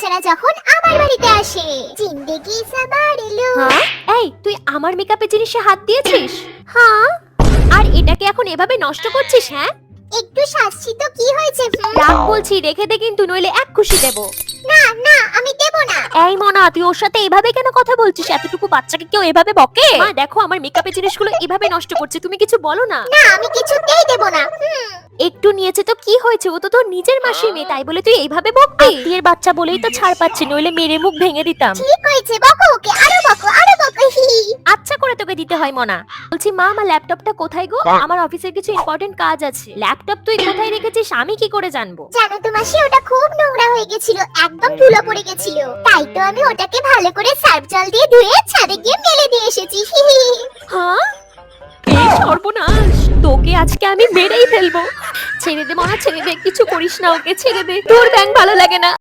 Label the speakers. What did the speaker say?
Speaker 1: বাচ্চারা যখন আমার বাড়িতে আসে জিন্দেগি সবার এলো।
Speaker 2: হ্যাঁ এই তুই আমার মেকআপের জিনিসে হাত দিয়েছিস? হ্যাঁ, আর এটাকে এখন এভাবে নষ্ট করছিস? হ্যাঁ
Speaker 1: একটু শাস্তি তো কি হয়েছে?
Speaker 2: রাগ বলছি, রেখে দে কিন্তু, নইলে এক খুশি দেব।
Speaker 1: না না আমি দেব না।
Speaker 2: এই মনা, তুই ওর সাথে এভাবে কেন কথা বলছিস? এতটুকু বাচ্চাকে কেউ এভাবে বকে? মা দেখো, আমার মেকআপের জিনিসগুলো এভাবে নষ্ট করছে, তুমি কিছু বলো না।
Speaker 1: না আমি কিছুতেই দেব না।
Speaker 2: একটু নিয়েছে তো কি হয়েছে, ও তো তোর নিজের মাসির মেয়ে, তাই বলে তুই এইভাবে বকবি? আত্মীয়ের বাচ্চা বলেই তো ছাড় পাচ্ছে, নইলে মেরে মুখ ভেঙে দিতাম।
Speaker 1: ঠিক হয়েছে, বকো ওকে, আরো বকো আরো বকো।
Speaker 2: আচ্ছা করে তোকে দিতে হয় মনা। বলছি মা, আমার ল্যাপটপটা কোথায় গো? আমার অফিসের কিছু ইম্পর্টেন্ট কাজ আছে। ল্যাপটপ তুই কোথায় রেখেছিস আমি কি করে জানবো?
Speaker 1: জানো তো মাসি, ওটা খুব নোংরা হয়ে গেছিল, একদম ধুলো পড়ে গেছিল, তাই তো আমি ওটাকে ভালো করে সার্ফ জল দিয়ে ধুয়ে ছাদে গিয়ে মেলে দিয়ে এসেছি।
Speaker 2: হ্যাঁ, এই সর্বনাশ, তোকে আজকে আমি মেরেই ফেলবো। ছেড়ে দে মনা, ছেড়ে দে, কিছু করিস না ওকে, ছেড়ে দে, তোর ব্যাং ভালো লাগে না।